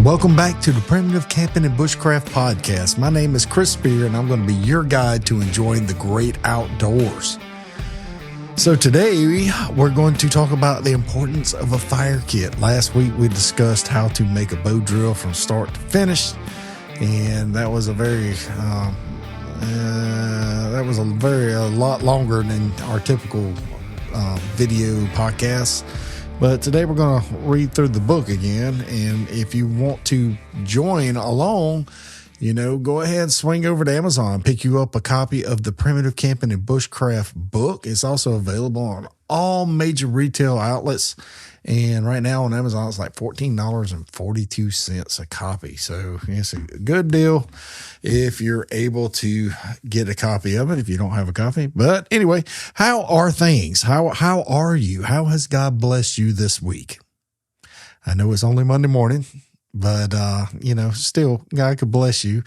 Welcome back to the Primitive Camping and Bushcraft podcast. My name is Chris Speir, and I'm going to be your guide to enjoying the great outdoors. So today, we're going to talk about the importance of a fire kit. Last week, we discussed how to make a bow drill from start to finish, and that was a lot longer than our typical video podcasts. But today we're going to read through the book again, and if you want to join along, go ahead, swing over to Amazon, pick you up a copy of the Primitive Camping and Bushcraft book. It's also available on all major retail outlets, and right now on Amazon it's like $14.42 a copy. So it's a good deal if you're able to get a copy of it, if you don't have a copy. But anyway, how are things? How are you? How has God blessed you this week? I know it's only Monday morning, but still God could bless you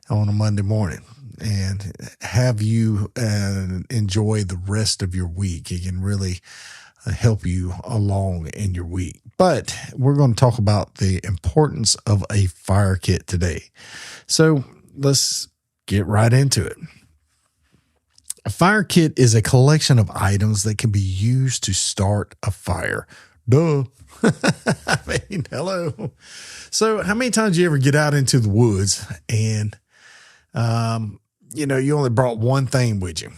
on a Monday morning and have you enjoy the rest of your week. It can really help you along in your week. But we're going to talk about the importance of a fire kit today. So let's get right into it. A fire kit is a collection of items that can be used to start a fire. Duh. Hello. So how many times do you ever get out into the woods and, you only brought one thing with you?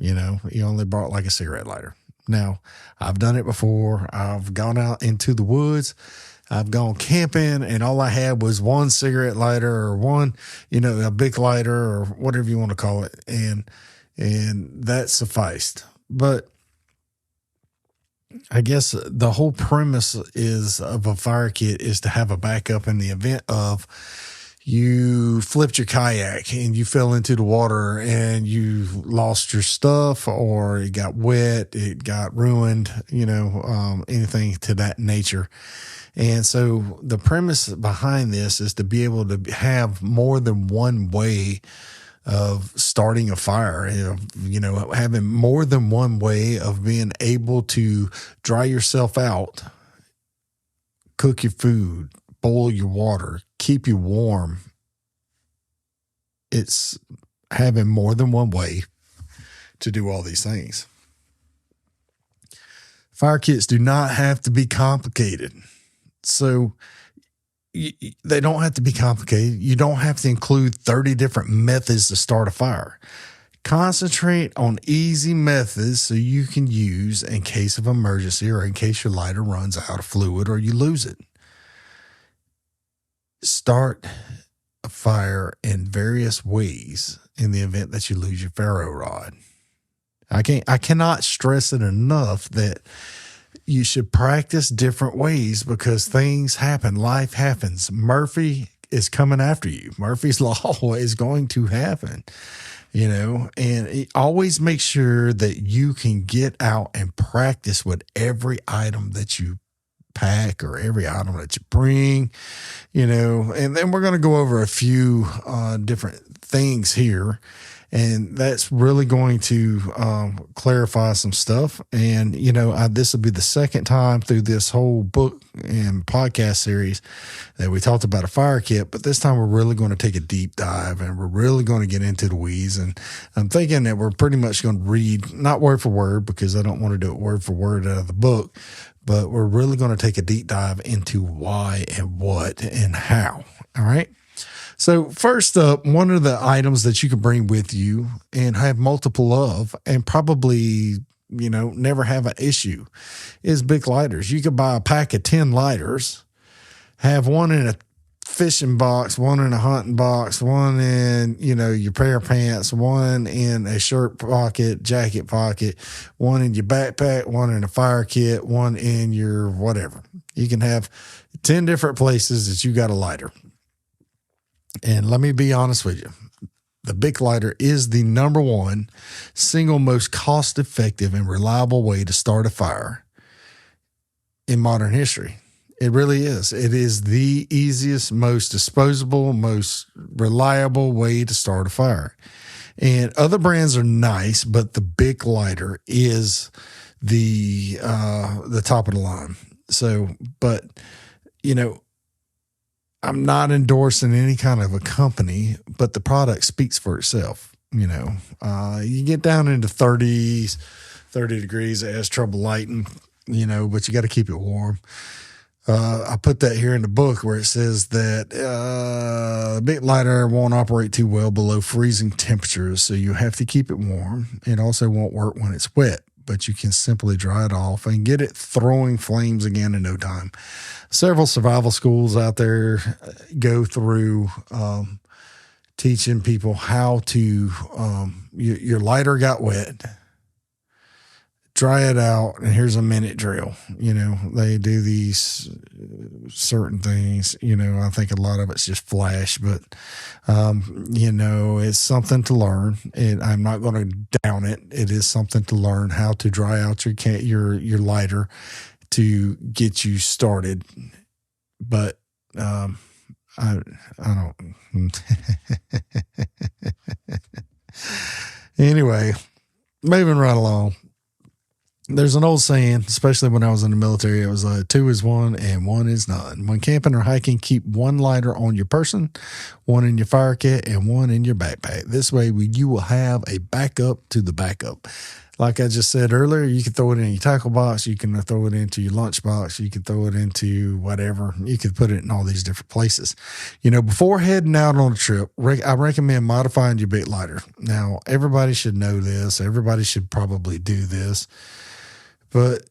You only brought like a cigarette lighter. Now, I've done it before. I've gone out into the woods. I've gone camping, and all I had was one cigarette lighter or one, a big lighter or whatever you want to call it, and that sufficed. But I guess the whole premise of a fire kit is to have a backup in the event of you flipped your kayak and you fell into the water and you lost your stuff, or it got wet, it got ruined, anything to that nature. And so the premise behind this is to be able to have more than one way of starting a fire, having more than one way of being able to dry yourself out, cook your food, boil your water, keep you warm. It's having more than one way to do all these things. Fire kits do not have to be complicated. So they don't have to be complicated. You don't have to include 30 different methods to start a fire. Concentrate on easy methods so you can use in case of emergency or in case your lighter runs out of fluid or you lose it. Start a fire in various ways in the event that you lose your ferro rod. I cannot stress it enough that you should practice different ways because things happen. Life happens. Murphy is coming after you. Murphy's Law is going to happen, and always make sure that you can get out and practice with every item that you pack or every item that you bring, and then we're going to go over a few different things here, and that's really going to clarify some stuff. And this will be the second time through this whole book and podcast series that we talked about a fire kit, but this time we're really going to take a deep dive and we're really going to get into the weeds. And I'm thinking that we're pretty much going to read, not word for word, because I don't want to do it word for word out of the book, but we're really going to take a deep dive into why and what and how. All right. So first up, one of the items that you can bring with you and have multiple of and probably, never have an issue is big lighters. You could buy a pack of 10 lighters, have one in a fishing box, one in a hunting box, one in, your pair of pants, one in a shirt pocket, jacket pocket, one in your backpack, one in a fire kit, one in your whatever. You can have 10 different places that you got a lighter. And let me be honest with you. The Bic lighter is the number one single most cost-effective and reliable way to start a fire in modern history. It really is. It is the easiest, most disposable, most reliable way to start a fire. And other brands are nice, but the Bic lighter is the top of the line. So, but I'm not endorsing any kind of a company, but the product speaks for itself. You get down into 30 degrees, it has trouble lighting, but you got to keep it warm. I put that here in the book where it says that the big lighter won't operate too well below freezing temperatures, so you have to keep it warm. It also won't work when it's wet, but you can simply dry it off and get it throwing flames again in no time. Several survival schools out there go through teaching people how to, your lighter got wet, dry it out, and here's a minute drill. They do these certain things. I think a lot of it's just flash, but it's something to learn. And I'm not going to down it. It is something to learn how to dry out your lighter to get you started. But I don't. Anyway, moving right along. There's an old saying, especially when I was in the military, it was 2 is 1 and 1 is none. When camping or hiking, keep 1 lighter on your person, 1 in your fire kit, and 1 in your backpack. This way, you will have a backup to the backup. Like I just said earlier, you can throw it in your tackle box. You can throw it into your lunch box. You can throw it into whatever. You can put it in all these different places. Before heading out on a trip, I recommend modifying your bait lighter. Now, everybody should know this. Everybody should probably do this. But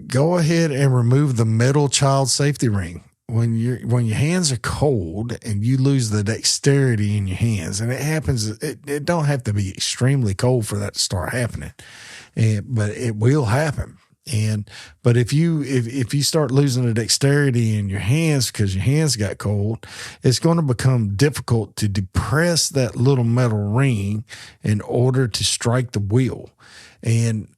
go ahead and remove the metal child safety ring. When your hands are cold and you lose the dexterity in your hands, and it happens, it don't have to be extremely cold for that to start happening, but it will happen. But if you start losing the dexterity in your hands because your hands got cold, it's going to become difficult to depress that little metal ring in order to strike the wheel. And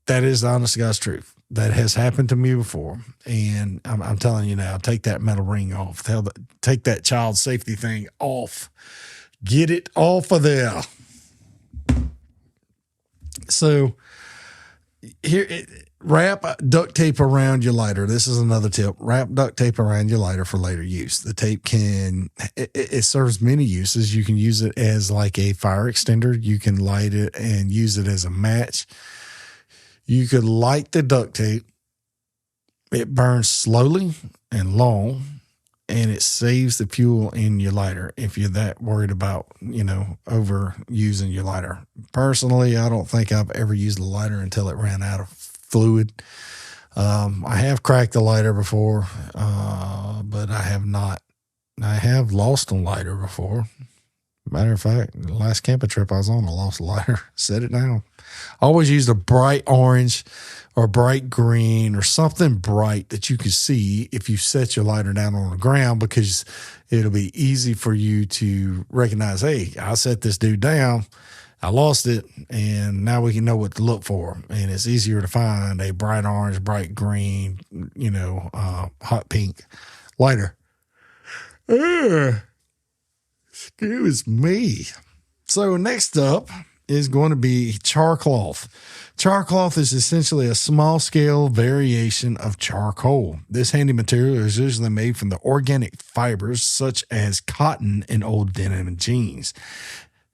that is the honest to God's truth. That has happened to me before. And I'm telling you now, take that metal ring off. Take that child safety thing off. Get it off of there. So wrap duct tape around your lighter. This is another tip. Wrap duct tape around your lighter for later use. The tape it serves many uses. You can use it as like a fire extender. You can light it and use it as a match. You could light the duct tape. It burns slowly and long, and it saves the fuel in your lighter if you're that worried about, overusing your lighter. Personally, I don't think I've ever used a lighter until it ran out of fluid. I have cracked the lighter before, but I have not. I have lost a lighter before. Matter of fact, the last camping trip I was on, I lost a lighter. Set it down. I always used a bright orange or bright green or something bright that you could see if you set your lighter down on the ground, because it'll be easy for you to recognize, hey, I set this dude down, I lost it, and now we can know what to look for. And it's easier to find a bright orange, bright green, hot pink lighter. Excuse me. So next up is going to be char cloth. Char cloth is essentially a small scale variation of charcoal. This handy material is usually made from the organic fibers such as cotton and old denim jeans.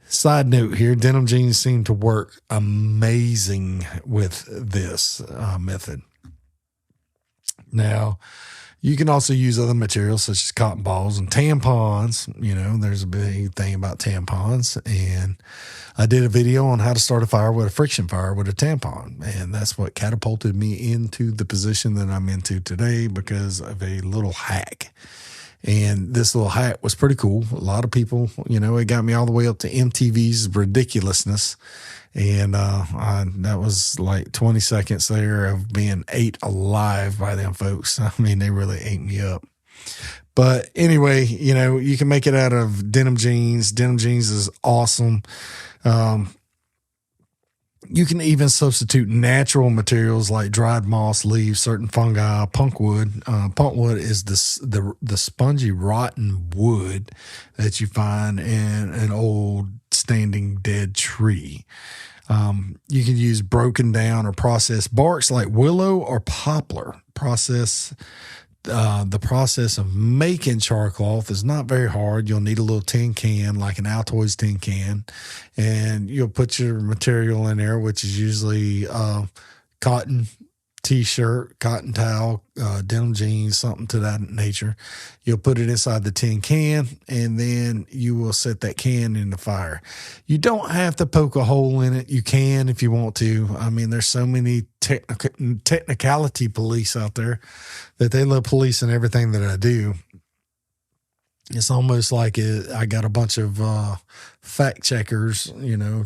Side note here, denim jeans seem to work amazing with this method. Now, you can also use other materials such as cotton balls and tampons. There's a big thing about tampons. And I did a video on how to start a fire with a friction fire with a tampon. And that's what catapulted me into the position that I'm into today because of a little hack. And this little hack was pretty cool. A lot of people, it got me all the way up to MTV's ridiculousness. And that was like 20 seconds there of being ate alive by them folks. I mean, they really ate me up. But anyway, you can make it out of denim jeans. Denim jeans is awesome. You can even substitute natural materials like dried moss, leaves, certain fungi, punkwood. Punkwood is the spongy, rotten wood that you find in an old standing dead tree. You can use broken down or processed barks like willow or poplar. Process The process of making char cloth is not very hard. You'll need a little tin can, like an Altoids tin can, and you'll put your material in there, which is usually cotton t-shirt, cotton towel, denim jeans, something to that nature. You'll put it inside the tin can, and then you will set that can in the fire. You don't have to poke a hole in it. You can if you want to. I mean, there's so many technicality police out there that they love policing everything that I do. It's almost like I got a bunch of fact checkers,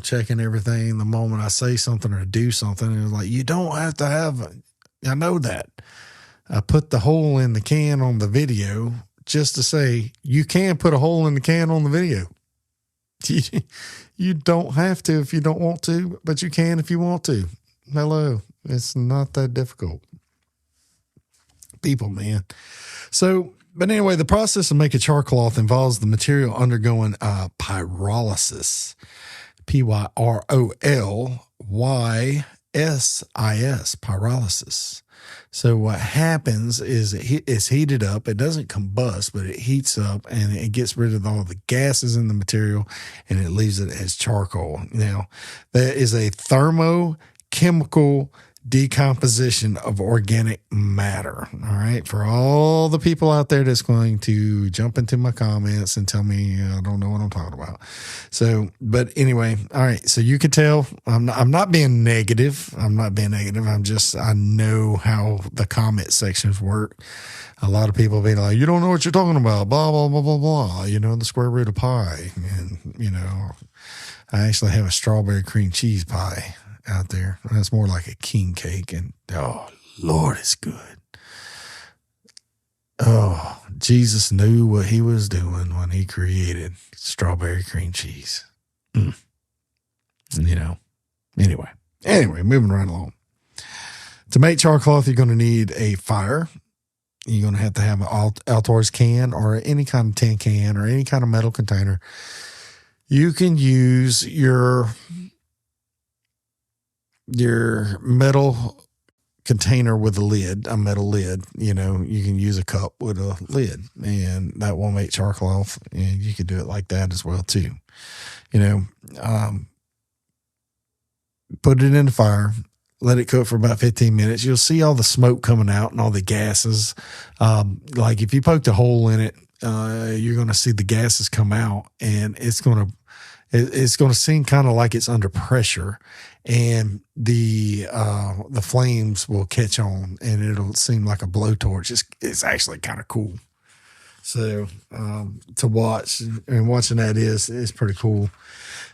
checking everything the moment I say something or do something. And it's like, you don't have to have, I know that. I put the hole in the can on the video just to say, you can put a hole in the can on the video. You don't have to if you don't want to, but you can if you want to. Hello. It's not that difficult. People, man. But anyway, the process of making char cloth involves the material undergoing pyrolysis, P-Y-R-O-L-Y-S-I-S, pyrolysis. So what happens is it's heated up. It doesn't combust, but it heats up and it gets rid of all the gases in the material and it leaves it as charcoal. Now, that is a thermochemical decomposition of organic matter. All right. For all the people out there that's going to jump into my comments and tell me I don't know what I'm talking about. But anyway, all right. So you can tell I'm not being negative. I know how the comment sections work. A lot of people be like, you don't know what you're talking about, blah, blah, blah, blah, blah. The square root of pi. And, I actually have a strawberry cream cheese pie out there. That's more like a king cake, and oh Lord, it's good. Oh, Jesus knew what he was doing when he created strawberry cream cheese. Anyway, moving right along. To make char cloth, you're going to need a fire. You're going to have an Altoids can or any kind of tin can or any kind of metal container. You can use your metal container with a metal lid. You can use a cup with a lid, and that will make char cloth, and you can do it like that as well too. Put it in the fire, let it cook for about 15 minutes. You'll see all the smoke coming out and all the gases. Like if you poked a hole in it, you're going to see the gases come out, and it's going to seem kind of like it's under pressure, and the flames will catch on, and it'll seem like a blowtorch. It's actually kind of cool. So to watch, and watching that is pretty cool.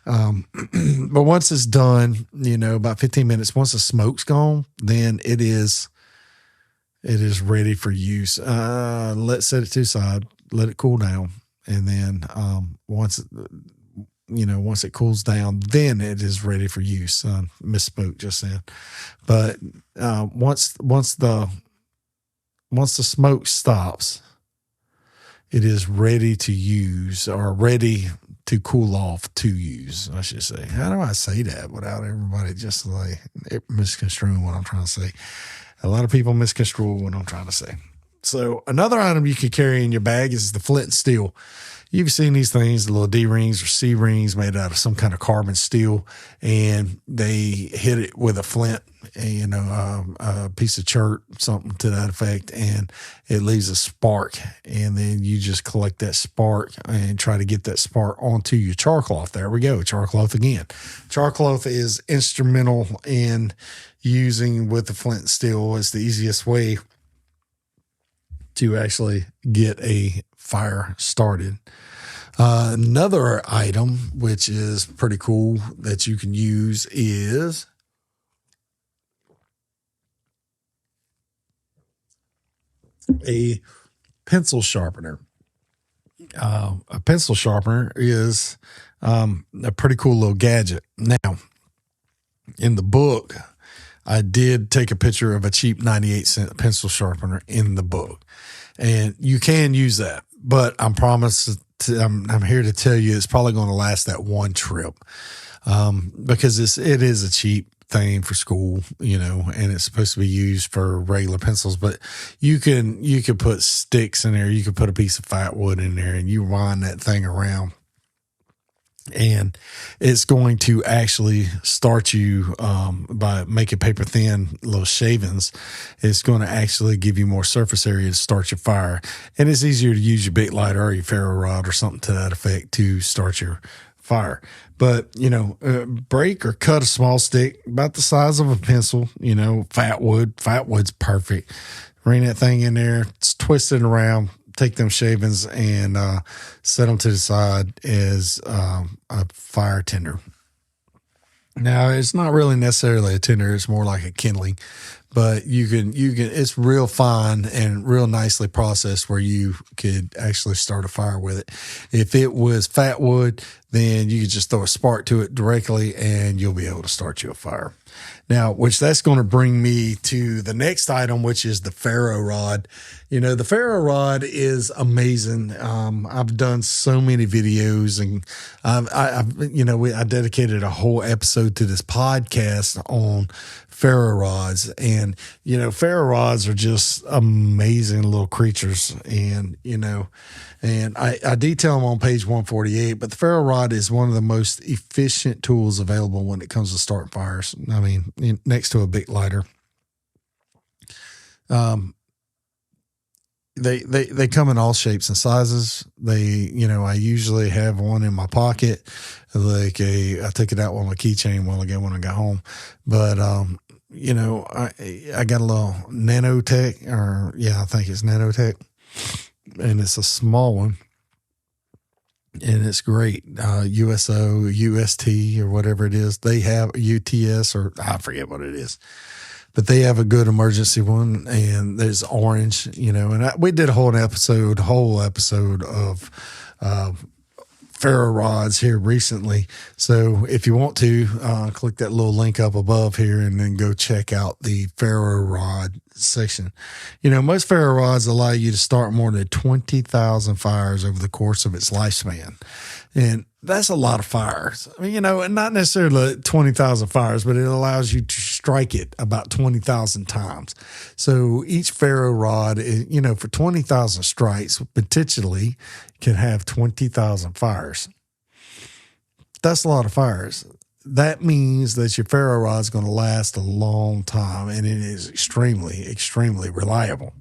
But once it's done, about 15 minutes, once the smoke's gone, then it is ready for use. Let's set it to the side, let it cool down, and then once it cools down, then it is ready for use. Misspoke just then. But once the smoke stops, it is ready to use, or ready to cool off to use, I should say. How do I say that without everybody just like misconstruing what I'm trying to say? A lot of people misconstrue what I'm trying to say. So another item you could carry in your bag is the flint and steel. You've seen these things, the little D-rings or C-rings made out of some kind of carbon steel, and they hit it with a flint, a piece of chert, something to that effect, and it leaves a spark. And then you just collect that spark and try to get that spark onto your char cloth. There we go, char cloth again. Char cloth is instrumental in using with the flint and steel. It's the easiest way to actually get a fire started. Another item, which is pretty cool that you can use, is a pencil sharpener. A pencil sharpener is a pretty cool little gadget. Now, in the book, I did take a picture of a cheap 98-cent pencil sharpener in the book, and you can use that. But I'm here to tell you it's probably going to last that one trip, because it is a cheap thing for school, and it's supposed to be used for regular pencils, but you could put sticks in there. You could put a piece of fatwood in there and you wind that thing around, and it's going to actually start you by making paper thin little shavings. It's going to actually give you more surface area to start your fire. And it's easier to use your big lighter or your ferro rod or something to that effect to start your fire. But, break or cut a small stick about the size of a pencil, fatwood. Fatwood's perfect. Bring that thing in there, twist it around, take them shavings and set them to the side as a fire tinder. Now, it's not really necessarily a tinder. It's more like a kindling, but you can, it's real fine and real nicely processed where you could actually start a fire with it. If it was fatwood, then you could just throw a spark to it directly and you'll be able to start you a fire. Now, which that's going to bring me to the next item, which is the ferro rod. The ferro rod is amazing. I've done so many videos, and I dedicated a whole episode to this podcast on ferro rods, and ferro rods are just amazing little creatures, and I detail them on page 148. But the ferro rod is one of the most efficient tools available when it comes to starting fires. I mean, next to a big lighter. They come in all shapes and sizes. I usually have one in my pocket. I took it out on my keychain while ago when I got home. But, I got a little nanotech, I think it's nanotech, and it's a small one. And it's great. USO, UST, or whatever it is. They have UTS, or I forget what it is. But they have a good emergency one, and there's orange, and we did a whole episode of ferro rods here recently. So if you want to, click that little link up above here and then go check out the ferro rod section. Most ferro rods allow you to start more than 20,000 fires over the course of its lifespan. And that's a lot of fires. And not necessarily 20,000 fires, but it allows you to strike it about 20,000 times. So each ferro rod, for 20,000 strikes, potentially can have 20,000 fires. That's a lot of fires. That means that your ferro rod is going to last a long time, and it is extremely, extremely reliable.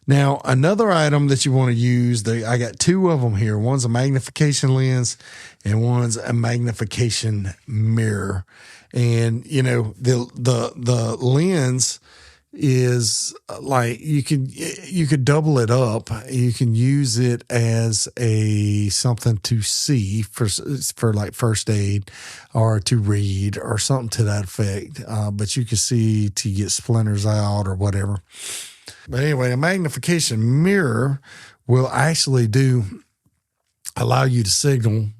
Now, another item that you want to use, I got two of them here. One's a magnification lens and one's a magnification mirror. And, the lens is like, you could double it up. You can use it as something to see for like first aid or to read or something to that effect. But you can see to get splinters out or whatever. But anyway, a magnification mirror will actually allow you to signal,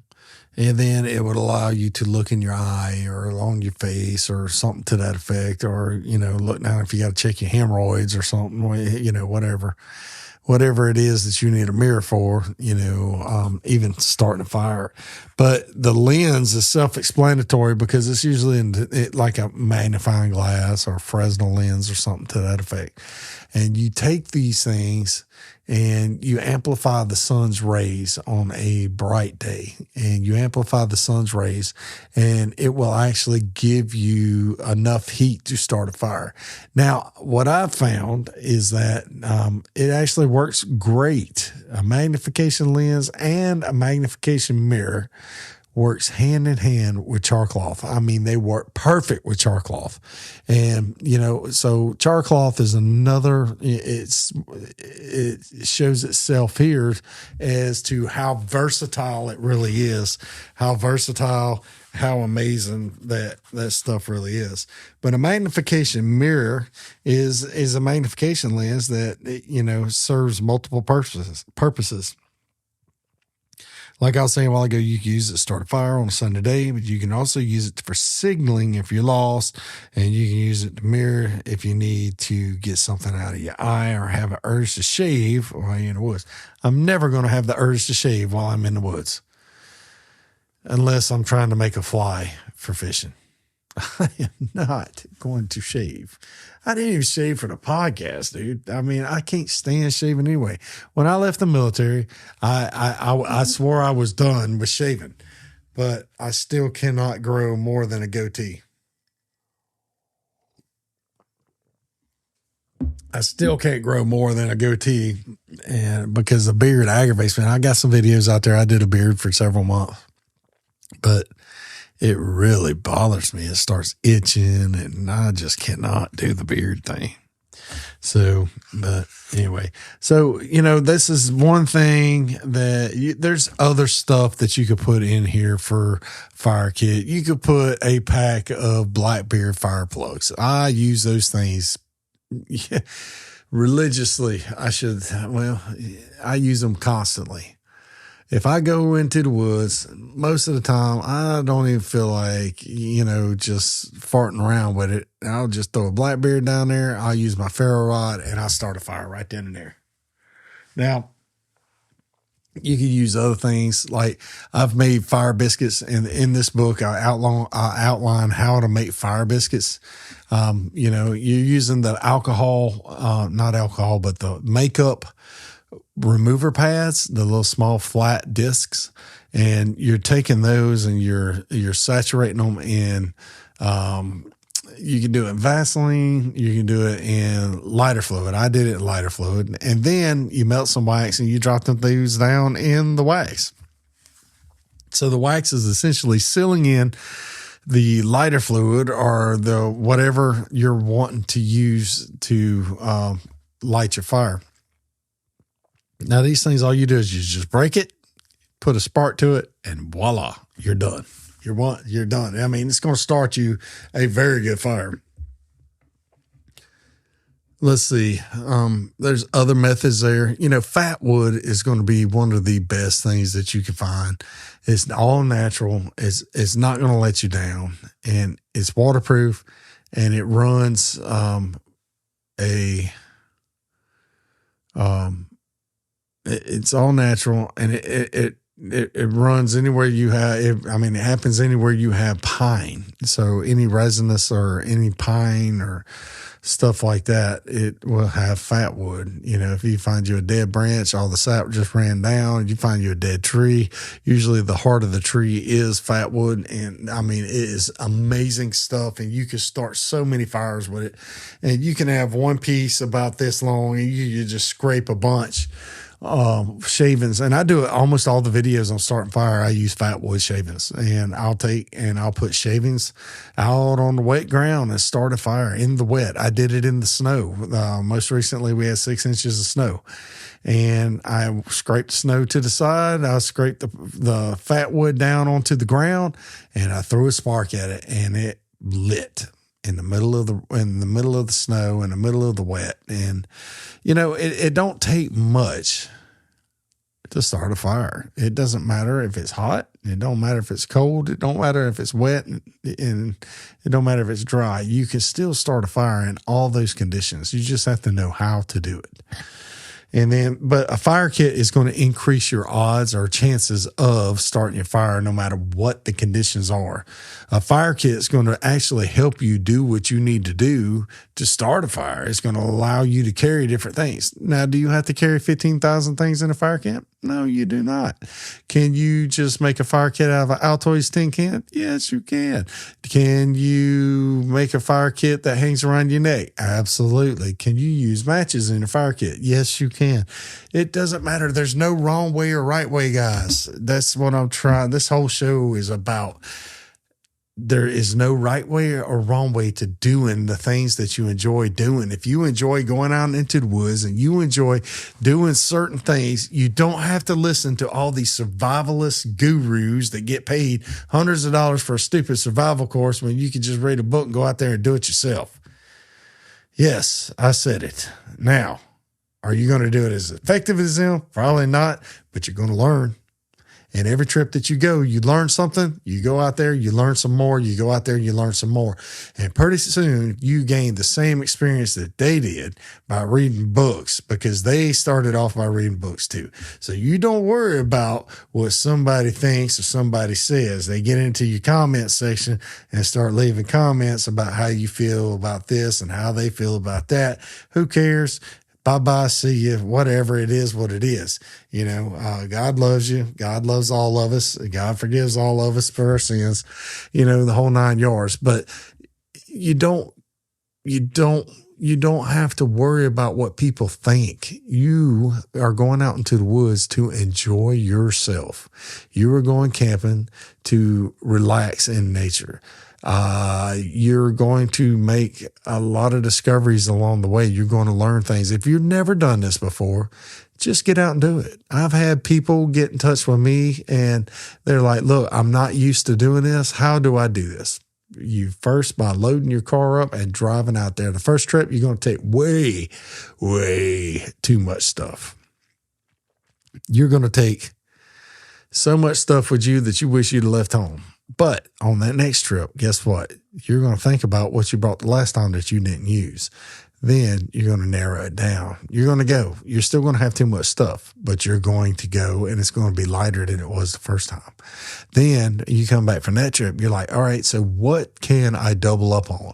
and then it would allow you to look in your eye or along your face or something to that effect, or, look down if you got to check your hemorrhoids or something, whatever it is that you need a mirror for, even starting a fire. But the lens is self-explanatory because it's usually like a magnifying glass or Fresnel lens or something to that effect. And you take these things and you amplify the sun's rays on a bright day, and you amplify the sun's rays, and it will actually give you enough heat to start a fire. Now, what I've found is that it actually works great. A magnification lens and a magnification mirror works hand in hand with char cloth. I mean, they work perfect with char cloth. And, so char cloth is another, it shows itself here as to how versatile it really is, how versatile, how amazing that stuff really is. But a magnification mirror is a magnification lens that, serves multiple purposes. Like I was saying a while ago, you can use it to start a fire on a sunny day, but you can also use it for signaling if you're lost, and you can use it to mirror if you need to get something out of your eye or have an urge to shave while you're in the woods. I'm never going to have the urge to shave while I'm in the woods unless I'm trying to make a fly for fishing. I am not going to shave. I didn't even shave for the podcast, dude. I mean, I can't stand shaving anyway. When I left the military, I swore I was done with shaving, but I still cannot grow more than a goatee. I still can't grow more than a goatee, and because the beard aggravates me. I got some videos out there. I did a beard for several months, but it really bothers me. It starts itching, and I just cannot do the beard thing. So, but anyway, so, this is one thing that there's other stuff that you could put in here for fire kit. You could put a pack of Blackbeard fire plugs. I use those things religiously. I use them constantly. If I go into the woods, most of the time, I don't even feel like, just farting around with it. I'll just throw a Blackbeard down there. I'll use my ferro rod, and I'll start a fire right then and there. Now, you can use other things. Like I've made fire biscuits, and in this book, I outline how to make fire biscuits. You're using the not alcohol, but the makeup remover pads, the little small flat discs, and you're taking those and you're saturating them in, you can do it in Vaseline, you can do it in lighter fluid. I did it in lighter fluid, and then you melt some wax and you drop them things down in the wax. So the wax is essentially sealing in the lighter fluid or the whatever you're wanting to use to light your fire. Now, these things, all you do is you just break it, put a spark to it, and voila, you're done. You're done. I mean, it's going to start you a very good fire. Let's see. There's other methods there. Fatwood is going to be one of the best things that you can find. It's all natural. It's not going to let you down, and it's waterproof, and it runs it's all natural, and it runs anywhere you have. It happens anywhere you have pine. So any resinous or any pine or stuff like that, it will have fatwood. If you find you a dead branch, all the sap just ran down. You find you a dead tree, usually the heart of the tree is fatwood. And it is amazing stuff. And you can start so many fires with it. And you can have one piece about this long and you just scrape a bunch. Shavings, and I do it almost all the videos on starting fire. I use fatwood shavings, and I'll put shavings out on the wet ground and start a fire in the wet. I did it in the snow. Most recently we had 6 inches of snow, and I scraped snow to the side. I scraped the fatwood down onto the ground, and I threw a spark at it, and it lit in the middle of the snow, in the middle of the wet. And it don't take much to start a fire. It doesn't matter if it's hot, it don't matter if it's cold, it don't matter if it's wet, and it don't matter if it's dry. You can still start a fire in all those conditions. You just have to know how to do it. But a fire kit is going to increase your odds or chances of starting your fire no matter what the conditions are. A fire kit is going to actually help you do what you need to do to start a fire. It's going to allow you to carry different things. Now, do you have to carry 15,000 things in a fire kit? No, you do not. Can you just make a fire kit out of an Altoids tin can? Yes, you can. Can you make a fire kit that hangs around your neck? Absolutely. Can you use matches in a fire kit? Yes, you can. It doesn't matter. There's no wrong way or right way, guys. That's what I'm trying. This whole show is about. There is no right way or wrong way to doing the things that you enjoy doing. If you enjoy going out into the woods and you enjoy doing certain things, you don't have to listen to all these survivalist gurus that get paid hundreds of dollars for a stupid survival course when you can just read a book and go out there and do it yourself. Yes, I said it. Now, are you going to do it as effective as them? Probably not, but you're going to learn. And every trip that you go, you learn something. You go out there, you learn some more. You go out there, you learn some more. And pretty soon you gain the same experience that they did by reading books, because they started off by reading books too. So you don't worry about what somebody thinks or somebody says. They get into your comment section and start leaving comments about how you feel about this and how they feel about that. Who cares? Bye-bye, see you, whatever it is, what it is. You know, God loves you. God loves all of us. God forgives all of us for our sins, you know, the whole 9 yards. But you don't have to worry about what people think. You are going out into the woods to enjoy yourself. You are going camping to relax in nature. You're going to make a lot of discoveries along the way. You're going to learn things. If you've never done this before, just get out and do it. I've had people get in touch with me and they're like, look, I'm not used to doing this. How do I do this? You first by loading your car up and driving out there. The first trip, you're going to take way, way too much stuff. You're going to take so much stuff with you that you wish you'd left home. But on that next trip, guess what? You're going to think about what you brought the last time that you didn't use. Then you're going to narrow it down. You're going to go. You're still going to have too much stuff, but you're going to go and it's going to be lighter than it was the first time. Then you come back from that trip. You're like, all right, so what can I double up on?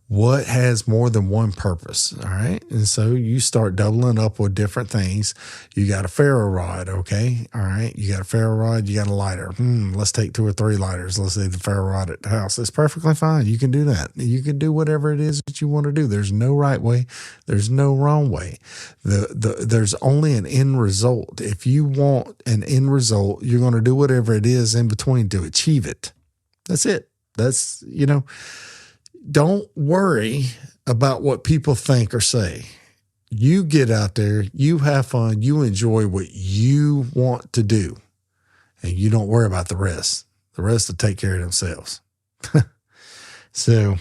What has more than one purpose? All right. And so you start doubling up with different things. You got a ferro rod. Okay. All right. You got a ferro rod. You got a lighter. Let's take 2 or 3 lighters. Let's leave the ferro rod at the house. It's perfectly fine. You can do that. You can do whatever it is that you want to do. There's no right way. There's no wrong way. There's only an end result. If you want an end result, you're going to do whatever it is in between to achieve it. That's it. That's, you know, don't worry about what people think or say. You get out there, you have fun, you enjoy what you want to do, and you don't worry about the rest. The rest will take care of themselves. So,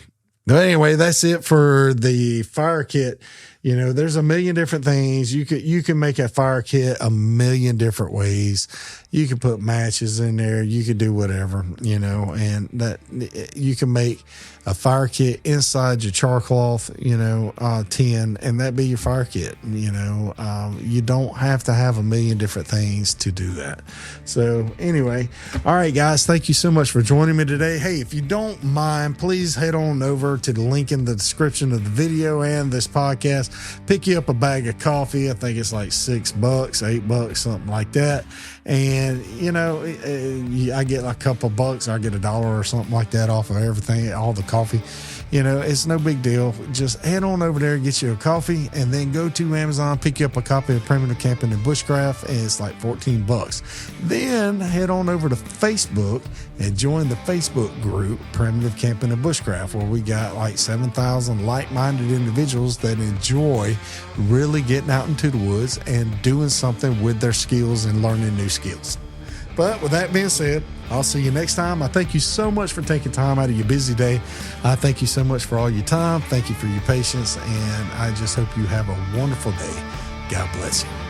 anyway, that's it for the fire kit. You know, there's a million different things. You can make a fire kit a million different ways. You can put matches in there. You can do whatever, you know, and that you can make a fire kit inside your char cloth, you know, tin, and that be your fire kit. You know, you don't have to have a million different things to do that. So anyway, all right, guys, thank you so much for joining me today. Hey, if you don't mind, please head on over to the link in the description of the video and this podcast. Pick you up a bag of coffee. I think it's like $6, $8, something like that. And, you know, I get like a couple bucks. I get $1 or something like that off of everything, all the coffee. You know, it's no big deal. Just head on over there, get you a coffee, and then go to Amazon, pick you up a copy of Primitive Camping and Bushcraft, and it's like $14. Then head on over to Facebook and join the Facebook group, Primitive Camping and Bushcraft, where we got like 7,000 like-minded individuals that enjoy really getting out into the woods and doing something with their skills and learning new skills. But with that being said, I'll see you next time. I thank you so much for taking time out of your busy day. I thank you so much for all your time. Thank you for your patience. And I just hope you have a wonderful day. God bless you.